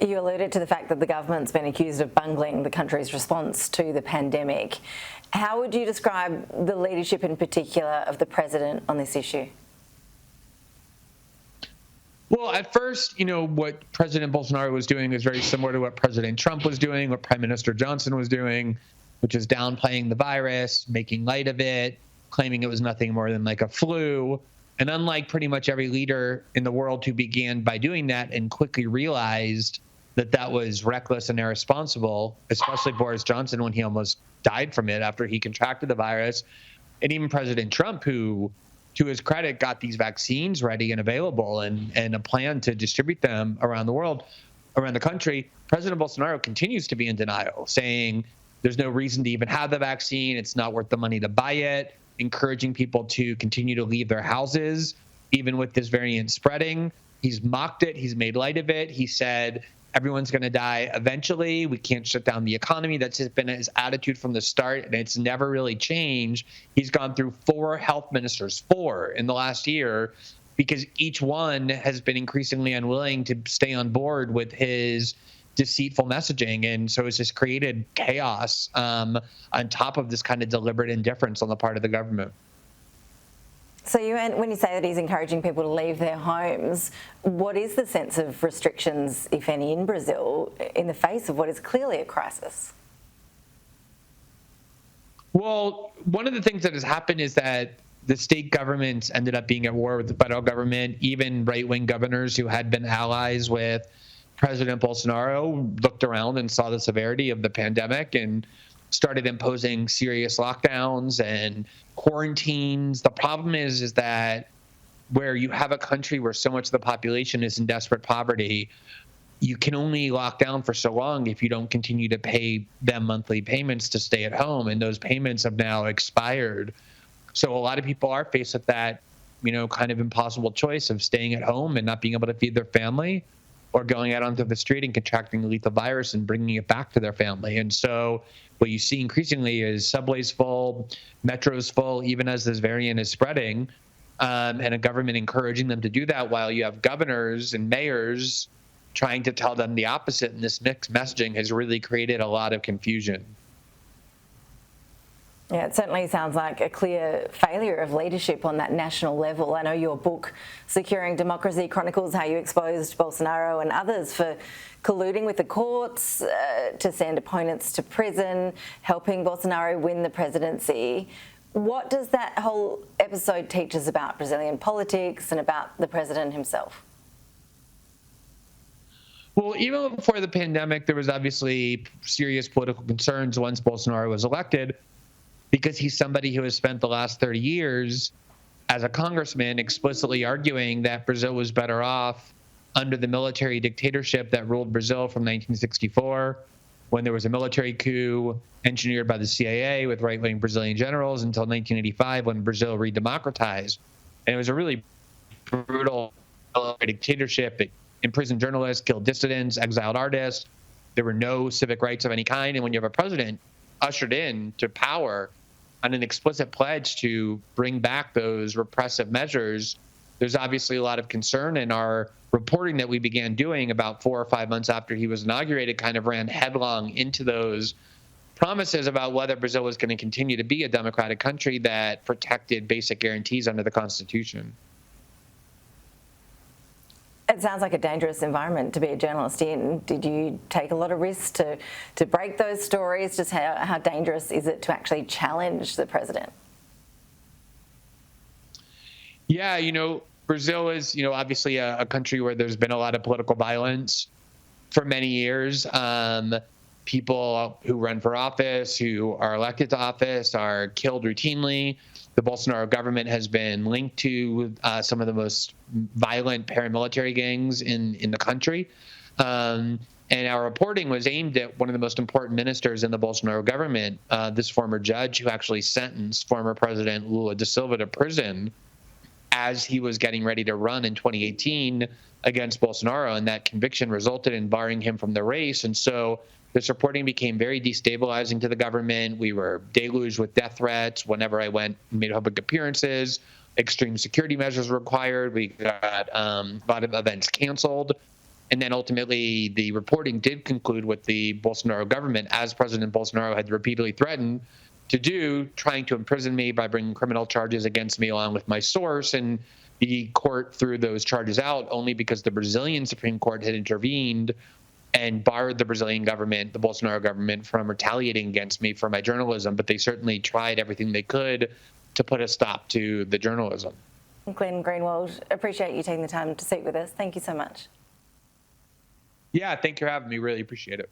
You alluded to the fact that the government's been accused of bungling the country's response to the pandemic. How would you describe the leadership in particular of the president on this issue? Well, at first, what President Bolsonaro was doing was very similar to what President Trump was doing, what Prime Minister Johnson was doing, which is downplaying the virus, making light of it, claiming it was nothing more than like a flu. And unlike pretty much every leader in the world who began by doing that and quickly realized that that was reckless and irresponsible, especially Boris Johnson when he almost died from it after he contracted the virus, and even President Trump, who, to his credit, got these vaccines ready and available and a plan to distribute them around the world, around the country, President Bolsonaro continues to be in denial, saying there's no reason to even have the vaccine, it's not worth the money to buy it, encouraging people to continue to leave their houses, even with this variant spreading. He's mocked it. He's made light of it. He said, everyone's going to die eventually. We can't shut down the economy. That's just been his attitude from the start, and it's never really changed. He's gone through 4 health ministers, 4 in the last year, because each one has been increasingly unwilling to stay on board with his deceitful messaging. And so it's just created chaos on top of this kind of deliberate indifference on the part of the government. So when you say that he's encouraging people to leave their homes, what is the sense of restrictions, if any, in Brazil in the face of what is clearly a crisis? Well, one of the things that has happened is that the state governments ended up being at war with the federal government. Even right-wing governors who had been allies with President Bolsonaro looked around and saw the severity of the pandemic and started imposing serious lockdowns and quarantines. The problem is that where you have a country where so much of the population is in desperate poverty, you can only lock down for so long if you don't continue to pay them monthly payments to stay at home. And those payments have now expired. So a lot of people are faced with that, kind of impossible choice of staying at home and not being able to feed their family, or going out onto the street and contracting the lethal virus and bringing it back to their family. And so what you see increasingly is subways full, metros full, even as this variant is spreading, and a government encouraging them to do that, while you have governors and mayors trying to tell them the opposite. And this mixed messaging has really created a lot of confusion. Yeah, it certainly sounds like a clear failure of leadership on that national level. I know your book, Securing Democracy, chronicles how you exposed Bolsonaro and others for colluding with the courts to send opponents to prison, helping Bolsonaro win the presidency. What does that whole episode teach us about Brazilian politics and about the president himself? Well, even before the pandemic, there was obviously serious political concerns once Bolsonaro was elected, because he's somebody who has spent the last 30 years as a congressman explicitly arguing that Brazil was better off under the military dictatorship that ruled Brazil from 1964, when there was a military coup engineered by the CIA with right-wing Brazilian generals, until 1985, when Brazil redemocratized. And it was a really brutal dictatorship. It imprisoned journalists, killed dissidents, exiled artists. There were no civic rights of any kind. And when you have a president ushered in to power on an explicit pledge to bring back those repressive measures, there's obviously a lot of concern. And our reporting that we began doing about 4 or 5 months after he was inaugurated kind of ran headlong into those promises about whether Brazil was going to continue to be a democratic country that protected basic guarantees under the Constitution. It sounds like a dangerous environment to be a journalist in. Did you take a lot of risks to break those stories? Just how dangerous is it to actually challenge the president? Yeah, Brazil is, obviously a country where there's been a lot of political violence for many years. People who run for office, who are elected to office, are killed routinely. The Bolsonaro government has been linked to some of the most violent paramilitary gangs in the country. And our reporting was aimed at one of the most important ministers in the Bolsonaro government, this former judge who actually sentenced former President Lula da Silva to prison as he was getting ready to run in 2018 against Bolsonaro. And that conviction resulted in barring him from the race. And so this reporting became very destabilizing to the government. We were deluged with death threats whenever I went and made public appearances. Extreme security measures were required. We got a lot of events canceled. And then ultimately, the reporting did conclude with the Bolsonaro government, as President Bolsonaro had repeatedly threatened to do, trying to imprison me by bringing criminal charges against me along with my source. And the court threw those charges out only because the Brazilian Supreme Court had intervened and barred the Brazilian government, the Bolsonaro government, from retaliating against me for my journalism. But they certainly tried everything they could to put a stop to the journalism. Glenn Greenwald, appreciate you taking the time to speak with us. Thank you so much. Yeah, thank you for having me. Really appreciate it.